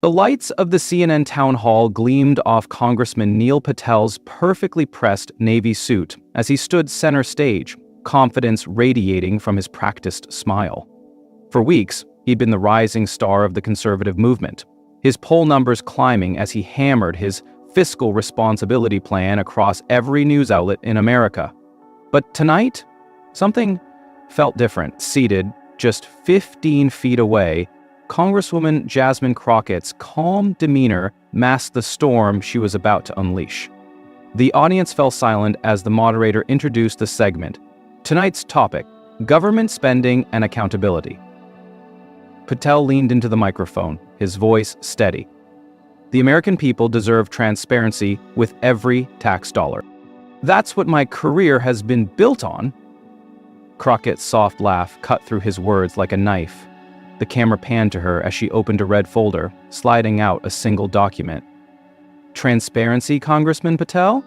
The lights of the CNN town hall gleamed off Congressman Neil Patel's perfectly pressed navy suit as he stood center stage, confidence radiating from his practiced smile. For weeks, he'd been the rising star of the conservative movement, his poll numbers climbing as he hammered his fiscal responsibility plan across every news outlet in America. But tonight, something felt different. Seated just 15 feet away, Congresswoman Jasmine Crockett's calm demeanor masked the storm she was about to unleash. The audience fell silent as the moderator introduced the segment. Tonight's topic: government spending and accountability. Patel leaned into the microphone, his voice steady. The American people deserve transparency with every tax dollar. That's what my career has been built on. Crockett's soft laugh cut through his words like a knife. The camera panned to her as she opened a red folder, sliding out a single document. Transparency, Congressman Patel?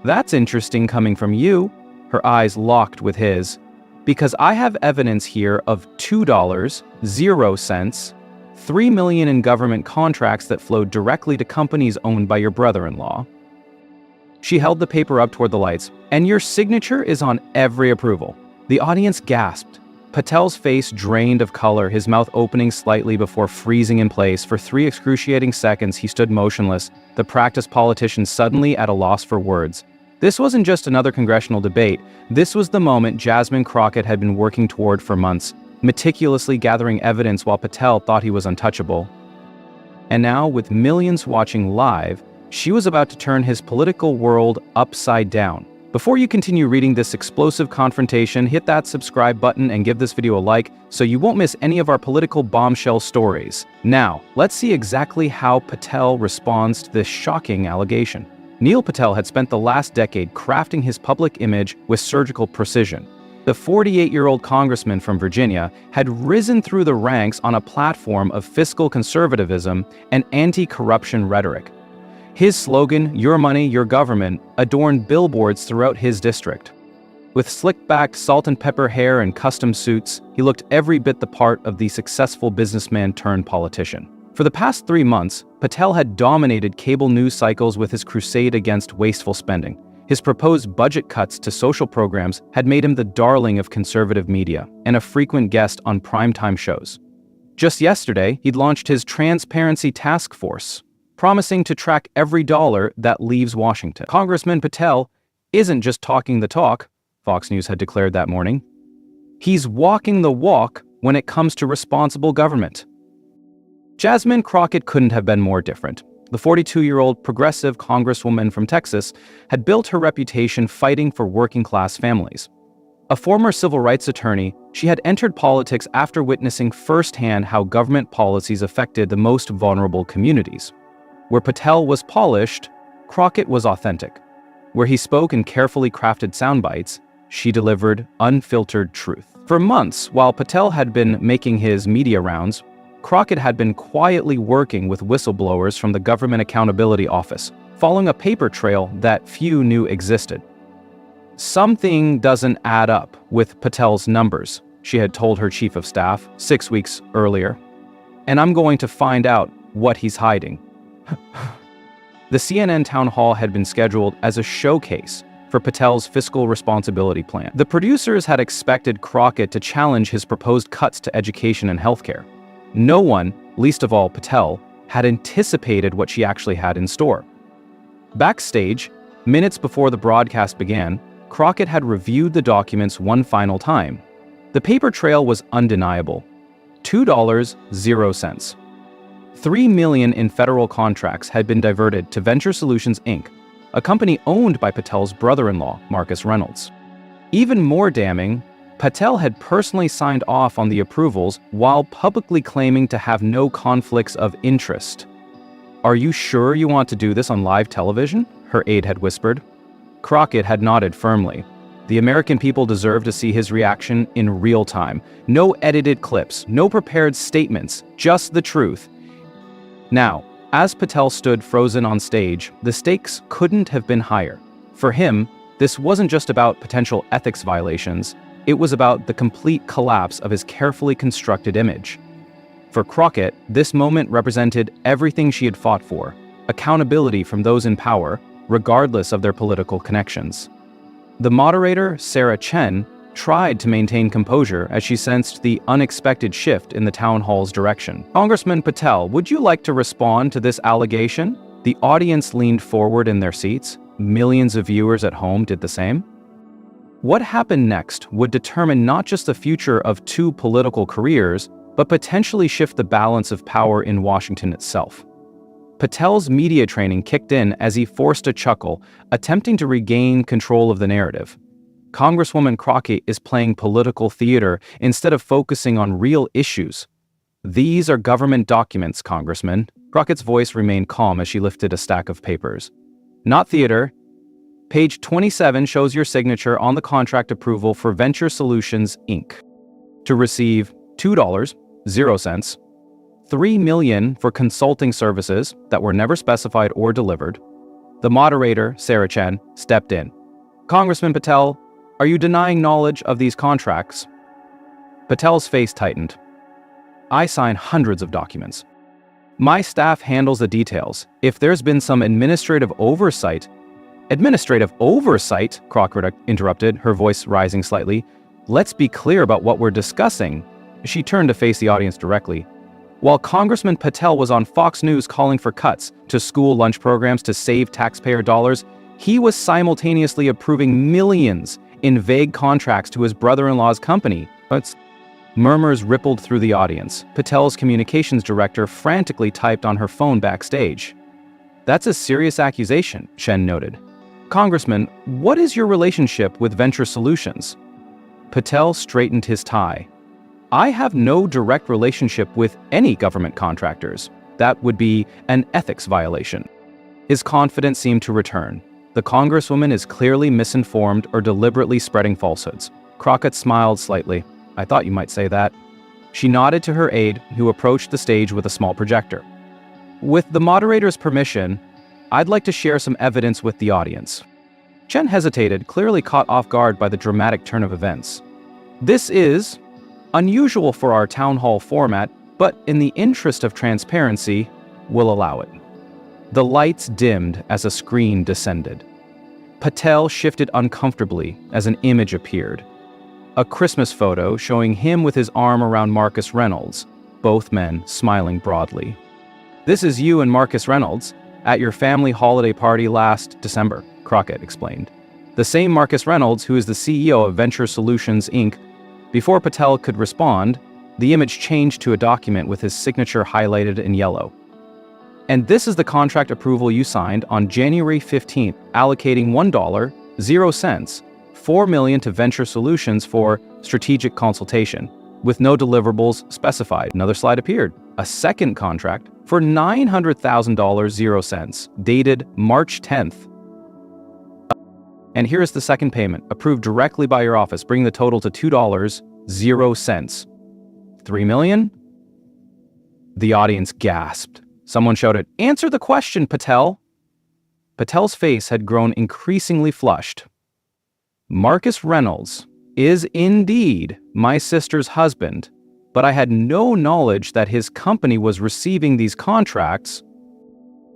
That's interesting coming from you. Her eyes locked with his. Because I have evidence here of $2.00, $3 million in government contracts that flowed directly to companies owned by your brother-in-law. She held the paper up toward the lights. And your signature is on every approval. The audience gasped. Patel's face drained of color, his mouth opening slightly before freezing in place. For 3 excruciating seconds, he stood motionless, the practiced politician suddenly at a loss for words. This wasn't just another congressional debate. This was the moment Jasmine Crockett had been working toward for months, meticulously gathering evidence while Patel thought he was untouchable. And now, with millions watching live, she was about to turn his political world upside down. Before you continue reading this explosive confrontation, hit that subscribe button and give this video a like so you won't miss any of our political bombshell stories. Now, let's see exactly how Patel responds to this shocking allegation. Neil Patel had spent the last decade crafting his public image with surgical precision. The 48-year-old congressman from Virginia had risen through the ranks on a platform of fiscal conservatism and anti-corruption rhetoric. His slogan, "Your money, your government," adorned billboards throughout his district. With slick-backed salt and pepper hair and custom suits, he looked every bit the part of the successful businessman turned politician. For the past 3 months, Patel had dominated cable news cycles with his crusade against wasteful spending. His proposed budget cuts to social programs had made him the darling of conservative media and a frequent guest on primetime shows. Just yesterday, he'd launched his Transparency Task Force, promising to track every dollar that leaves Washington. Congressman Patel isn't just talking the talk, Fox News had declared that morning. He's walking the walk when it comes to responsible government. Jasmine Crockett couldn't have been more different. The 42-year-old progressive congresswoman from Texas had built her reputation fighting for working-class families. A former civil rights attorney, she had entered politics after witnessing firsthand how government policies affected the most vulnerable communities. Where Patel was polished, Crockett was authentic. Where he spoke in carefully crafted sound bites, she delivered unfiltered truth. For months, while Patel had been making his media rounds, Crockett had been quietly working with whistleblowers from the Government Accountability Office, following a paper trail that few knew existed. Something doesn't add up with Patel's numbers, she had told her chief of staff 6 weeks earlier. And I'm going to find out what he's hiding. The CNN town hall had been scheduled as a showcase for Patel's fiscal responsibility plan. The producers had expected Crockett to challenge his proposed cuts to education and healthcare. No one, least of all Patel, had anticipated what she actually had in store. Backstage, minutes before the broadcast began, Crockett had reviewed the documents one final time. The paper trail was undeniable. $2.00. $3 million in federal contracts had been diverted to Venture Solutions, Inc., a company owned by Patel's brother-in-law, Marcus Reynolds. Even more damning, Patel had personally signed off on the approvals while publicly claiming to have no conflicts of interest. "Are you sure you want to do this on live television?" her aide had whispered. Crockett had nodded firmly. The American people deserve to see his reaction in real time. No edited clips, no prepared statements, just the truth. Now, as Patel stood frozen on stage, the stakes couldn't have been higher. For him, this wasn't just about potential ethics violations, it was about the complete collapse of his carefully constructed image. For Crockett, this moment represented everything she had fought for: accountability from those in power, regardless of their political connections. The moderator, Sarah Chen, tried to maintain composure as she sensed the unexpected shift in the town hall's direction. "Congressman Patel, would you like to respond to this allegation?" The audience leaned forward in their seats. Millions of viewers at home did the same. What happened next would determine not just the future of two political careers, but potentially shift the balance of power in Washington itself. Patel's media training kicked in as he forced a chuckle, attempting to regain control of the narrative. Congresswoman Crockett is playing political theater instead of focusing on real issues. "These are government documents, Congressman." Crockett's voice remained calm as she lifted a stack of papers. "Not theater. Page 27 shows your signature on the contract approval for Venture Solutions, Inc. to receive $2.00, $3 million for consulting services that were never specified or delivered." The moderator, Sarah Chen, stepped in. "Congressman Patel, are you denying knowledge of these contracts?" Patel's face tightened. "I sign hundreds of documents. My staff handles the details. If there's been some administrative oversight..." "Administrative oversight?" Crockett interrupted, her voice rising slightly. "Let's be clear about what we're discussing." She turned to face the audience directly. "While Congressman Patel was on Fox News calling for cuts to school lunch programs to save taxpayer dollars, he was simultaneously approving millions in vague contracts to his brother-in-law's company." Murmurs rippled through the audience. Patel's communications director frantically typed on her phone backstage. "That's a serious accusation," Chen noted. "Congressman, what is your relationship with Venture Solutions?" Patel straightened his tie. "I have no direct relationship with any government contractors. That would be an ethics violation." His confidence seemed to return. The Congresswoman is clearly misinformed or deliberately spreading falsehoods. Crockett smiled slightly. "I thought you might say that." She nodded to her aide, who approached the stage with a small projector. "With the moderator's permission, I'd like to share some evidence with the audience." Chen hesitated, clearly caught off guard by the dramatic turn of events. "This is unusual for our town hall format, but in the interest of transparency, we'll allow it." The lights dimmed as a screen descended. Patel shifted uncomfortably as an image appeared. A Christmas photo showing him with his arm around Marcus Reynolds, both men smiling broadly. "This is you and Marcus Reynolds at your family holiday party last December," Crockett explained. "The same Marcus Reynolds who is the CEO of Venture Solutions, Inc." Before Patel could respond, the image changed to a document with his signature highlighted in yellow. "And this is the contract approval you signed on January 15th, allocating $1.00, $4 million to Venture Solutions for strategic consultation, with no deliverables specified." Another slide appeared. A second contract for $900,000, dated March 10th. "And here is the second payment, approved directly by your office, bringing the total to $2.00. $3 million? The audience gasped. Someone shouted, "Answer the question, Patel!" Patel's face had grown increasingly flushed. "Marcus Reynolds is indeed my sister's husband, but I had no knowledge that his company was receiving these contracts."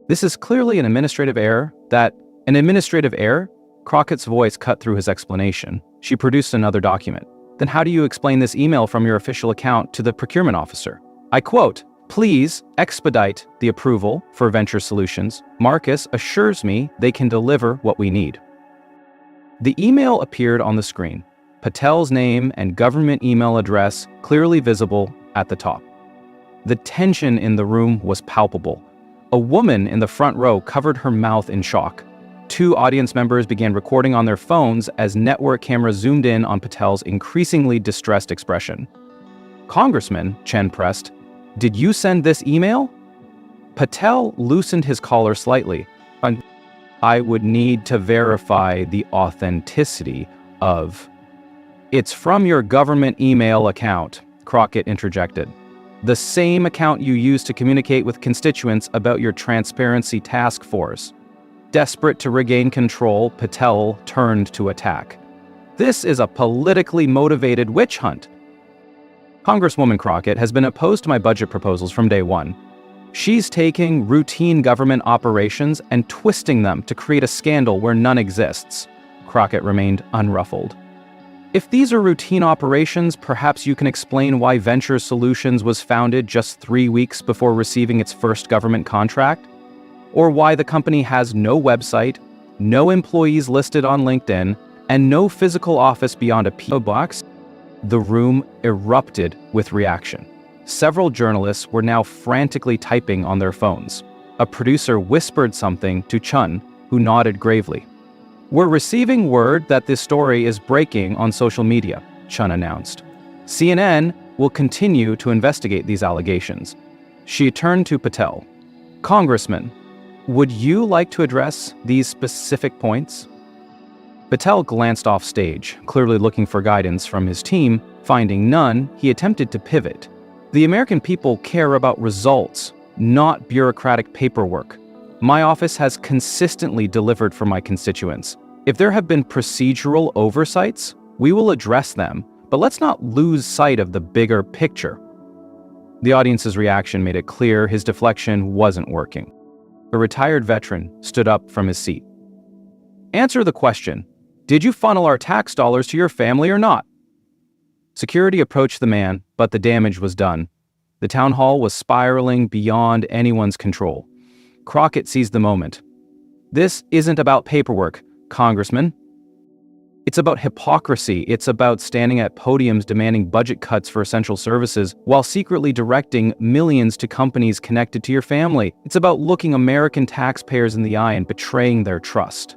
"This is clearly an administrative error. An administrative error?" Crockett's voice cut through his explanation. She produced another document. "Then how do you explain this email from your official account to the procurement officer? I quote, 'Please expedite the approval for Venture Solutions. Marcus assures me they can deliver what we need.'" The email appeared on the screen. Patel's name and government email address clearly visible at the top. The tension in the room was palpable. A woman in the front row covered her mouth in shock. Two audience members began recording on their phones as network cameras zoomed in on Patel's increasingly distressed expression. "Congressman," Chen pressed, "did you send this email?" Patel loosened his collar slightly. "I would need to verify the authenticity of..." "It's from your government email account," Crockett interjected. "The same account you use to communicate with constituents about your transparency task force." Desperate to regain control, Patel turned to attack. "This is a politically motivated witch hunt." Congresswoman Crockett has been opposed to my budget proposals from day one. She's taking routine government operations and twisting them to create a scandal where none exists. Crockett remained unruffled. If these are routine operations, perhaps you can explain why Venture Solutions was founded just 3 weeks before receiving its first government contract? Or why the company has no website, no employees listed on LinkedIn, and no physical office beyond a P.O. box? The room erupted with reaction. Several journalists were now frantically typing on their phones. A producer whispered something to Chun, who nodded gravely. "We're receiving word that this story is breaking on social media," Chun announced. "CNN will continue to investigate these allegations." She turned to Patel. "Congressman, would you like to address these specific points?" Patel glanced off stage, clearly looking for guidance from his team. Finding none, he attempted to pivot. "The American people care about results, not bureaucratic paperwork. My office has consistently delivered for my constituents. If there have been procedural oversights, we will address them, but let's not lose sight of the bigger picture." The audience's reaction made it clear his deflection wasn't working. A retired veteran stood up from his seat. "Answer the question. Did you funnel our tax dollars to your family or not?" Security approached the man, but the damage was done. The town hall was spiraling beyond anyone's control. Crockett seized the moment. "This isn't about paperwork, Congressman. It's about hypocrisy. It's about standing at podiums demanding budget cuts for essential services while secretly directing millions to companies connected to your family. It's about looking American taxpayers in the eye and betraying their trust."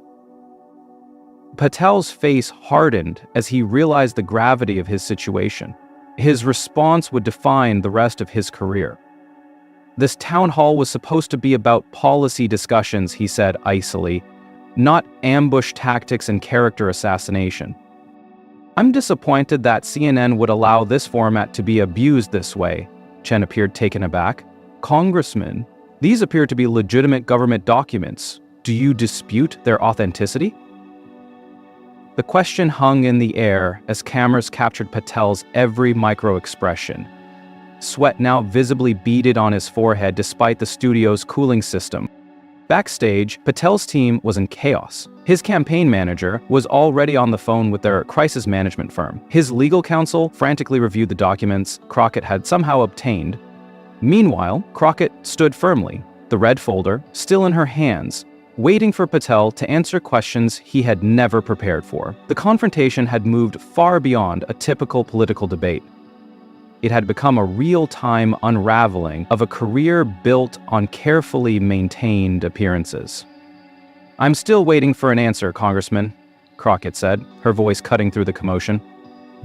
Patel's face hardened as he realized the gravity of his situation. His response would define the rest of his career. "This town hall was supposed to be about policy discussions," he said icily, "not ambush tactics and character assassination." "I'm disappointed that CNN would allow this format to be abused this way." Chen appeared taken aback. "Congressman, these appear to be legitimate government documents. Do you dispute their authenticity?" The question hung in the air as cameras captured Patel's every micro-expression. Sweat now visibly beaded on his forehead despite the studio's cooling system. Backstage, Patel's team was in chaos. His campaign manager was already on the phone with their crisis management firm. His legal counsel frantically reviewed the documents Crockett had somehow obtained. Meanwhile, Crockett stood firmly, the red folder still in her hands, waiting for Patel to answer questions he had never prepared for. The confrontation had moved far beyond a typical political debate. It had become a real-time unraveling of a career built on carefully maintained appearances. "I'm still waiting for an answer, Congressman," Crockett said, her voice cutting through the commotion.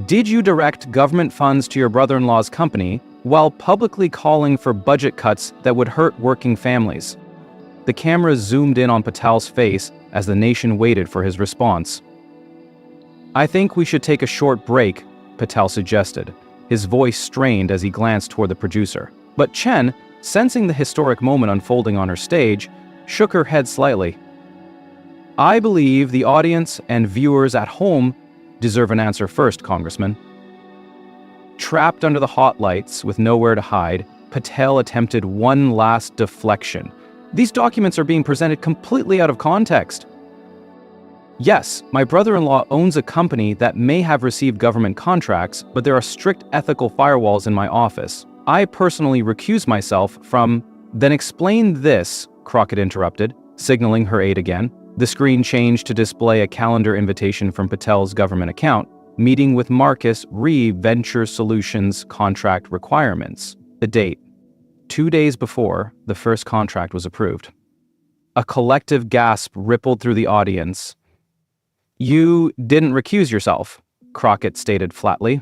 "Did you direct government funds to your brother-in-law's company while publicly calling for budget cuts that would hurt working families?" The camera zoomed in on Patel's face as the nation waited for his response. "I think we should take a short break," Patel suggested, his voice strained as he glanced toward the producer. But Chen, sensing the historic moment unfolding on her stage, shook her head slightly. "I believe the audience and viewers at home deserve an answer first, Congressman." Trapped under the hot lights with nowhere to hide, Patel attempted one last deflection. "These documents are being presented completely out of context." "Yes, my brother-in-law owns a company that may have received government contracts, but there are strict ethical firewalls in my office. I personally recuse myself from—" "Then explain this," Crockett interrupted, signaling her aide again. The screen changed to display a calendar invitation from Patel's government account, meeting with Marcus re Venture Solutions contract requirements. The date: 2 days before the first contract was approved. A collective gasp rippled through the audience. "You didn't recuse yourself," Crockett stated flatly.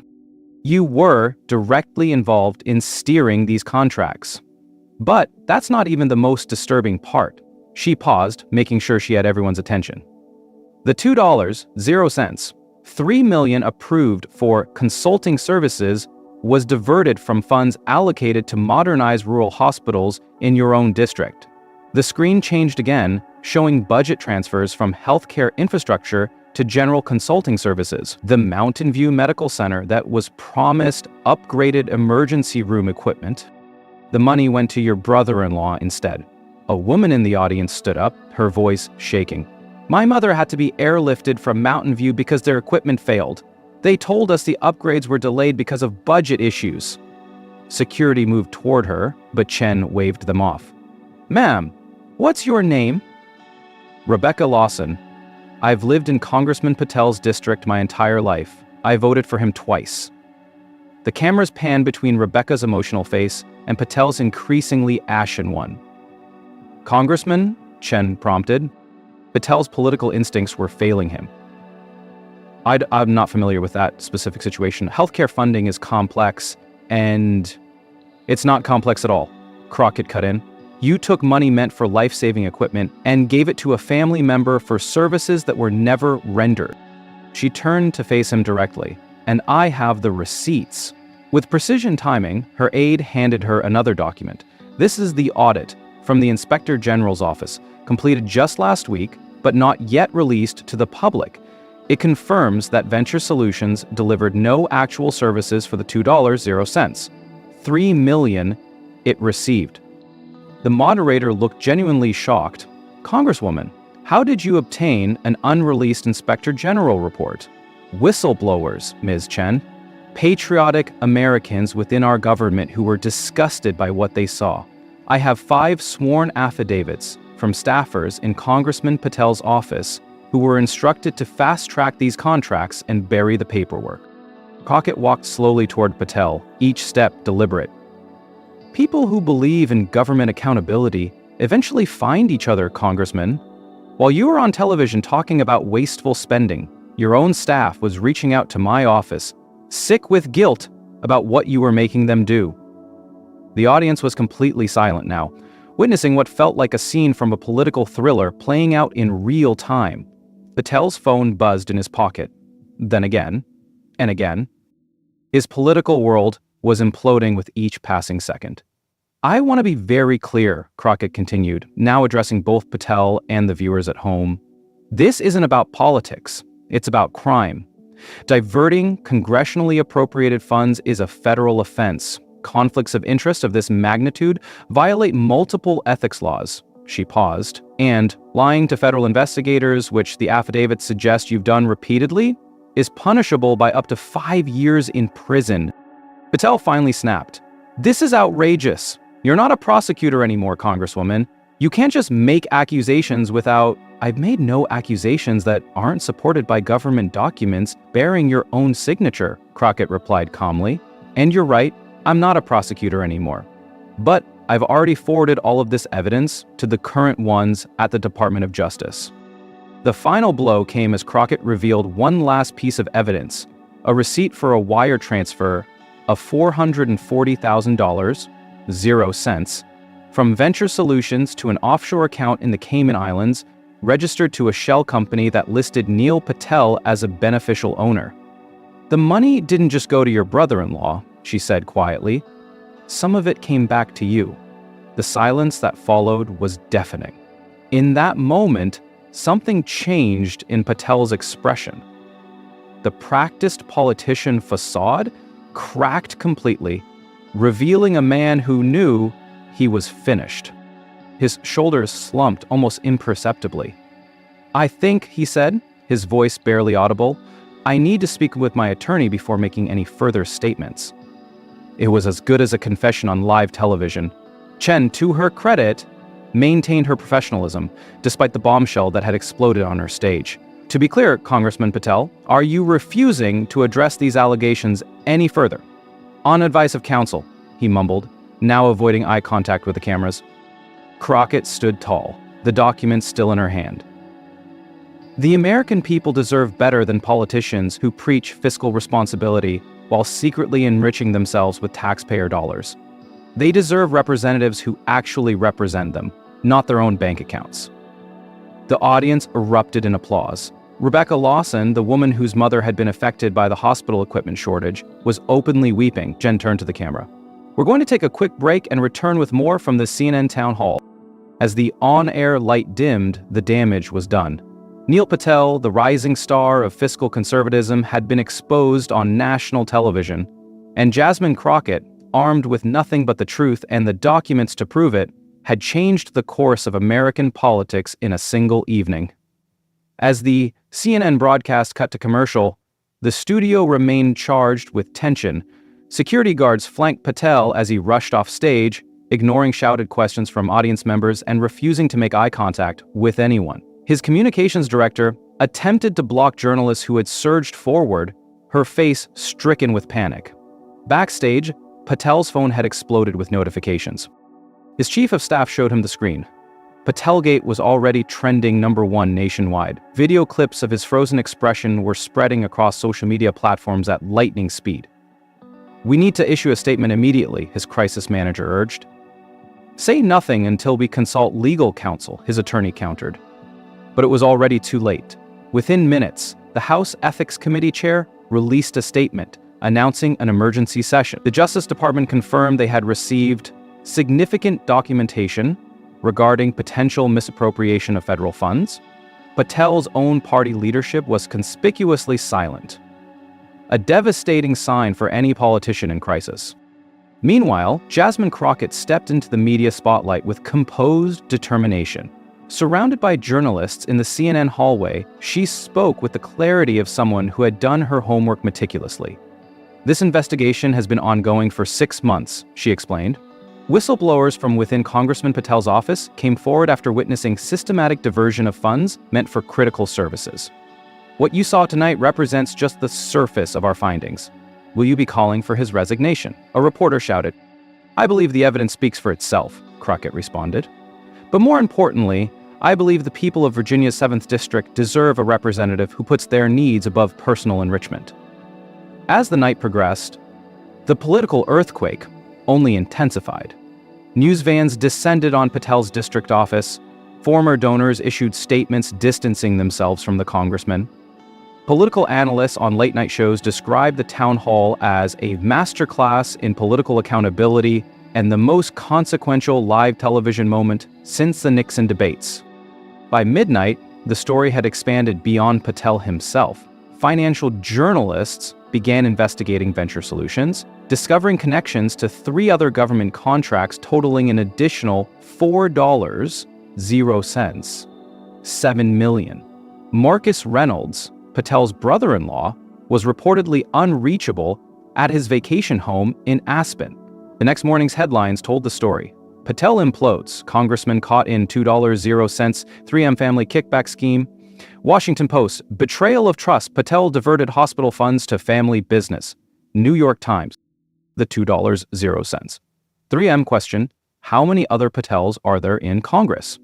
"You were directly involved in steering these contracts. But that's not even the most disturbing part." She paused, making sure she had everyone's attention. "The $2.00, $3 million approved for consulting services was diverted from funds allocated to modernize rural hospitals in your own district. The screen changed again, showing budget transfers from healthcare infrastructure to general consulting services. The Mountain View Medical Center that was promised upgraded emergency room equipment. The money went to your brother-in-law instead. A woman in the audience stood up, her voice shaking. My mother had to be airlifted from Mountain View because their equipment failed. They told us the upgrades were delayed because of budget issues. Security moved toward her, but Chen waved them off. Ma'am, what's your name? Rebecca Lawson. I've lived in Congressman Patel's district my entire life. I voted for him twice. The cameras panned between Rebecca's emotional face and Patel's increasingly ashen one. Congressman, Chen prompted. Patel's political instincts were failing him. I'm not familiar with that specific situation. Healthcare funding is complex, and it's not complex at all. Crockett cut in. You took money meant for life-saving equipment and gave it to a family member for services that were never rendered. She turned to face him directly. And I have the receipts. With precision timing, her aide handed her another document. This is the audit from the Inspector General's office, completed just last week, but not yet released to the public. It confirms that Venture Solutions delivered no actual services for the $2.00. $3 million it received. The moderator looked genuinely shocked. Congresswoman, how did you obtain an unreleased Inspector General report? Whistleblowers, Ms. Chen. Patriotic Americans within our government who were disgusted by what they saw. I have 5 sworn affidavits from staffers in Congressman Patel's office who were instructed to fast-track these contracts and bury the paperwork. Crockett walked slowly toward Patel, each step deliberate. People who believe in government accountability eventually find each other, Congressman. While you were on television talking about wasteful spending, your own staff was reaching out to my office, sick with guilt about what you were making them do. The audience was completely silent now, witnessing what felt like a scene from a political thriller playing out in real time. Patel's phone buzzed in his pocket. Then again, and again. His political world was imploding with each passing second. I want to be very clear, Crockett continued, now addressing both Patel and the viewers at home. This isn't about politics. It's about crime. Diverting congressionally appropriated funds is a federal offense. Conflicts of interest of this magnitude violate multiple ethics laws. She paused. And lying to federal investigators, which the affidavits suggest you've done repeatedly, is punishable by up to 5 years in prison. Patel finally snapped. This is outrageous. You're not a prosecutor anymore, Congresswoman. You can't just make accusations without... I've made no accusations that aren't supported by government documents bearing your own signature, Crockett replied calmly. And you're right, I'm not a prosecutor anymore. But I've already forwarded all of this evidence to the current ones at the Department of Justice. The final blow came as Crockett revealed one last piece of evidence, a receipt for a wire transfer of $440,000, 0 cents, from Venture Solutions to an offshore account in the Cayman Islands, registered to a shell company that listed Neil Patel as a beneficial owner. The money didn't just go to your brother-in-law, she said quietly. Some of it came back to you. The silence that followed was deafening. In that moment, something changed in Patel's expression. The practiced politician facade cracked completely, revealing a man who knew he was finished. His shoulders slumped almost imperceptibly. I think, he said, his voice barely audible, I need to speak with my attorney before making any further statements. It was as good as a confession on live television. Chen, to her credit, maintained her professionalism, despite the bombshell that had exploded on her stage. To be clear, Congressman Patel, are you refusing to address these allegations any further? On advice of counsel, he mumbled, now avoiding eye contact with the cameras. Crockett stood tall, the document still in her hand. The American people deserve better than politicians who preach fiscal responsibility while secretly enriching themselves with taxpayer dollars. They deserve representatives who actually represent them, not their own bank accounts. The audience erupted in applause. Rebecca Lawson, the woman whose mother had been affected by the hospital equipment shortage, was openly weeping. Jen turned to the camera. We're going to take a quick break and return with more from the CNN town hall. As the on-air light dimmed, the damage was done. Neil Patel, the rising star of fiscal conservatism, had been exposed on national television, and Jasmine Crockett, armed with nothing but the truth and the documents to prove it, had changed the course of American politics in a single evening. As the CNN broadcast cut to commercial, the studio remained charged with tension. Security guards flanked Patel as he rushed off stage, ignoring shouted questions from audience members and refusing to make eye contact with anyone. His communications director attempted to block journalists who had surged forward, her face stricken with panic. Backstage, Patel's phone had exploded with notifications. His chief of staff showed him the screen. Patelgate was already trending #1 nationwide. Video clips of his frozen expression were spreading across social media platforms at lightning speed. "We need to issue a statement immediately," his crisis manager urged. "Say nothing until we consult legal counsel," his attorney countered. But it was already too late. Within minutes, the House Ethics Committee chair released a statement announcing an emergency session. The Justice Department confirmed they had received significant documentation regarding potential misappropriation of federal funds. Patel's own party leadership was conspicuously silent, a devastating sign for any politician in crisis. Meanwhile, Jasmine Crockett stepped into the media spotlight with composed determination. Surrounded by journalists in the CNN hallway, she spoke with the clarity of someone who had done her homework meticulously. "This investigation has been ongoing for 6 months," she explained. Whistleblowers from within Congressman Patel's office came forward after witnessing systematic diversion of funds meant for critical services. "What you saw tonight represents just the surface of our findings. Will you be calling for his resignation?" a reporter shouted. "I believe the evidence speaks for itself," Crockett responded. "But more importantly, I believe the people of Virginia's 7th District deserve a representative who puts their needs above personal enrichment." As the night progressed, the political earthquake only intensified. News vans descended on Patel's district office. Former donors issued statements distancing themselves from the congressman. Political analysts on late-night shows described the town hall as a masterclass in political accountability and the most consequential live television moment since the Nixon debates. By midnight, the story had expanded beyond Patel himself. Financial journalists began investigating Venture Solutions, discovering connections to 3 other government contracts totaling an additional $4.00, $7 million. Marcus Reynolds, Patel's brother-in-law, was reportedly unreachable at his vacation home in Aspen. The next morning's headlines told the story. Patel implodes, Congressman caught in $2.00, 3M family kickback scheme. Washington Post, betrayal of trust, Patel diverted hospital funds to family business. New York Times, the $2.00. 3M question, how many other Patels are there in Congress?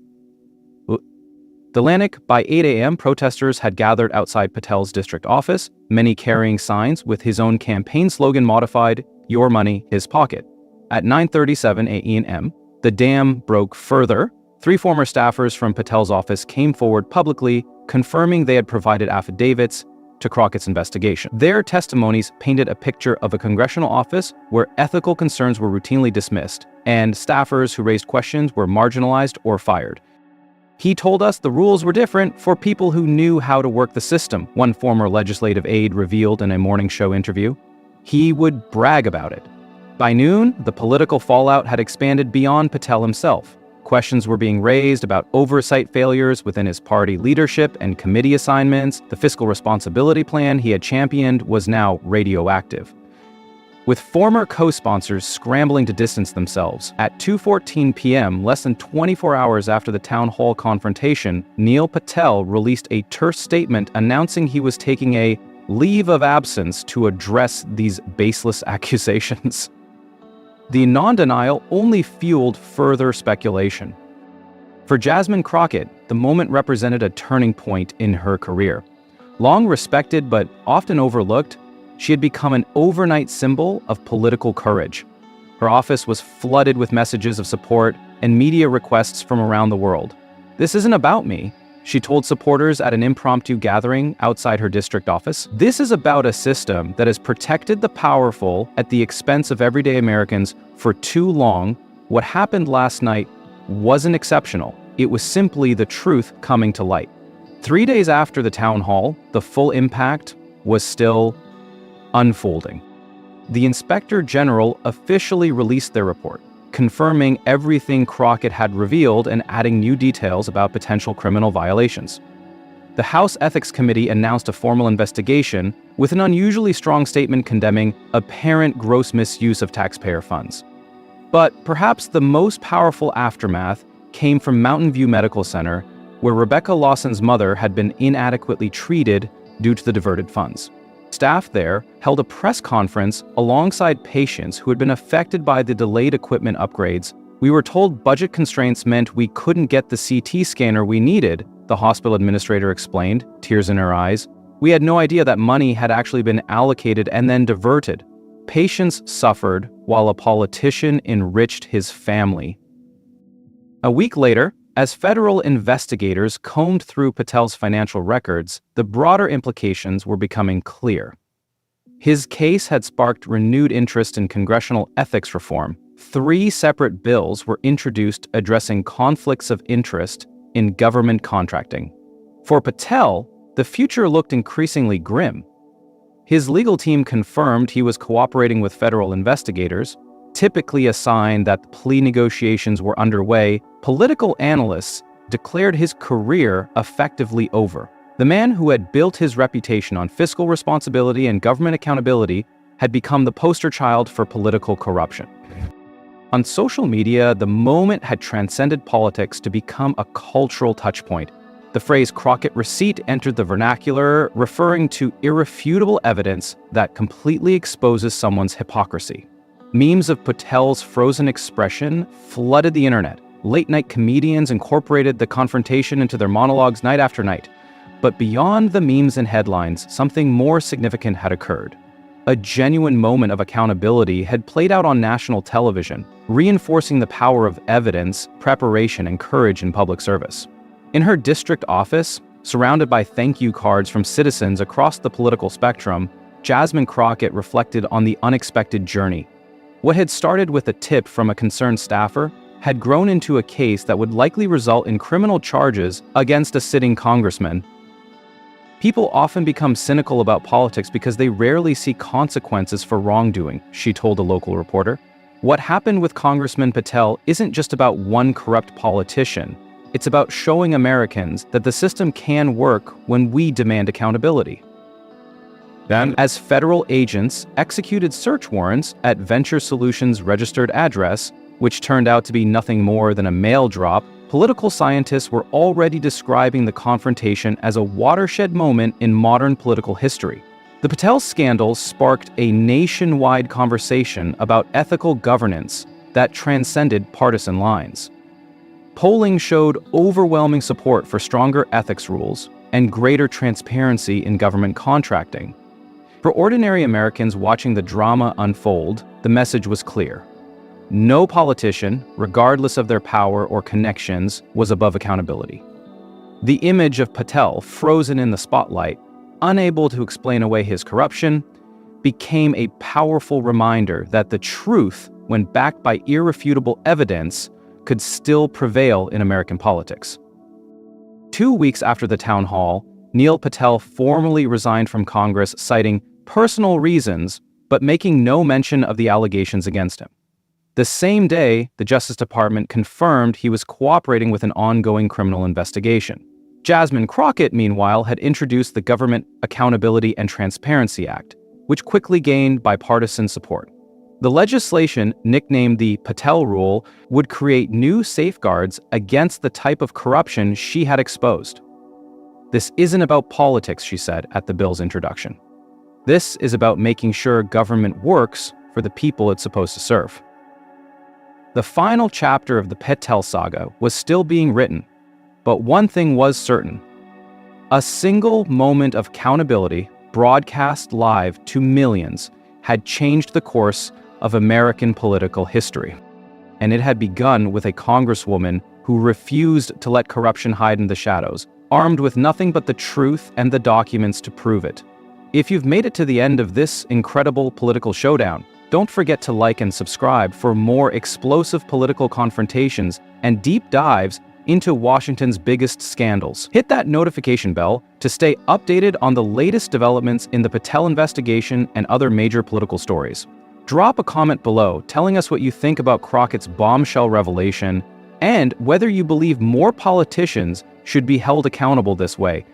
The Atlantic, by 8 a.m., protesters had gathered outside Patel's district office, many carrying signs with his own campaign slogan modified, "Your money, his pocket." At 9:37 a.m., the dam broke further. 3 former staffers from Patel's office came forward publicly, confirming they had provided affidavits to Crockett's investigation. Their testimonies painted a picture of a congressional office where ethical concerns were routinely dismissed, and staffers who raised questions were marginalized or fired. "He told us the rules were different for people who knew how to work the system," one former legislative aide revealed in a morning show interview. He would brag about it. By noon, the political fallout had expanded beyond Patel himself. Questions were being raised about oversight failures within his party leadership and committee assignments. The fiscal responsibility plan he had championed was now radioactive. With former co-sponsors scrambling to distance themselves, at 2:14 p.m., less than 24 hours after the town hall confrontation, Neil Patel released a terse statement announcing he was taking a leave of absence to address these baseless accusations. The non-denial only fueled further speculation. For Jasmine Crockett, the moment represented a turning point in her career. Long respected but often overlooked, she had become an overnight symbol of political courage. Her office was flooded with messages of support and media requests from around the world. "This isn't about me," she told supporters at an impromptu gathering outside her district office. "This is about a system that has protected the powerful at the expense of everyday Americans for too long. What happened last night wasn't exceptional. It was simply the truth coming to light. 3 days after the town hall, the full impact was still unfolding. The Inspector General officially released their report, confirming everything Crockett had revealed and adding new details about potential criminal violations. The House Ethics Committee announced a formal investigation with an unusually strong statement condemning apparent gross misuse of taxpayer funds. But perhaps the most powerful aftermath came from Mountain View Medical Center, where Rebecca Lawson's mother had been inadequately treated due to the diverted funds. Staff there held a press conference alongside patients who had been affected by the delayed equipment upgrades. "We were told budget constraints meant we couldn't get the CT scanner we needed," the hospital administrator explained, tears in her eyes. "We had no idea that money had actually been allocated and then diverted." Patients suffered while a politician enriched his family. A week later, as federal investigators combed through Patel's financial records, the broader implications were becoming clear. His case had sparked renewed interest in congressional ethics reform. 3 separate bills were introduced addressing conflicts of interest in government contracting. For Patel, the future looked increasingly grim. His legal team confirmed he was cooperating with federal investigators, typically a sign that plea negotiations were underway. Political analysts declared his career effectively over. The man who had built his reputation on fiscal responsibility and government accountability had become the poster child for political corruption. On social media, the moment had transcended politics to become a cultural touchpoint. The phrase Crockett receipt entered the vernacular, referring to irrefutable evidence that completely exposes someone's hypocrisy. Memes of Patel's frozen expression flooded the internet. Late-night comedians incorporated the confrontation into their monologues night after night. But beyond the memes and headlines, something more significant had occurred. A genuine moment of accountability had played out on national television, reinforcing the power of evidence, preparation, and courage in public service. In her district office, surrounded by thank you cards from citizens across the political spectrum, Jasmine Crockett reflected on the unexpected journey. What had started with a tip from a concerned staffer had grown into a case that would likely result in criminal charges against a sitting congressman. People often become cynical about politics because they rarely see consequences for wrongdoing, she told a local reporter. What happened with Congressman Patel isn't just about one corrupt politician. It's about showing Americans that the system can work when we demand accountability. Then, as federal agents executed search warrants at Venture Solutions' registered address, which turned out to be nothing more than a mail drop, political scientists were already describing the confrontation as a watershed moment in modern political history. The Patel scandal sparked a nationwide conversation about ethical governance that transcended partisan lines. Polling showed overwhelming support for stronger ethics rules and greater transparency in government contracting. For ordinary Americans watching the drama unfold, the message was clear. No politician, regardless of their power or connections, was above accountability. The image of Patel, frozen in the spotlight, unable to explain away his corruption, became a powerful reminder that the truth, when backed by irrefutable evidence, could still prevail in American politics. 2 weeks after the town hall, Neil Patel formally resigned from Congress, citing personal reasons, but making no mention of the allegations against him. The same day, the Justice Department confirmed he was cooperating with an ongoing criminal investigation. Jasmine Crockett, meanwhile, had introduced the Government Accountability and Transparency Act, which quickly gained bipartisan support. The legislation, nicknamed the Patel Rule, would create new safeguards against the type of corruption she had exposed. "This isn't about politics," she said at the bill's introduction. "This is about making sure government works for the people it's supposed to serve." The final chapter of the Patel saga was still being written, but one thing was certain. A single moment of accountability, broadcast live to millions, had changed the course of American political history. And it had begun with a congresswoman who refused to let corruption hide in the shadows, armed with nothing but the truth and the documents to prove it. If you've made it to the end of this incredible political showdown, Don't forget to like and subscribe for more explosive political confrontations and deep dives into Washington's biggest scandals. Hit that notification bell to stay updated on the latest developments in the Patel investigation and other major political stories. Drop a comment below telling us what you think about Crockett's bombshell revelation and whether you believe more politicians should be held accountable this way.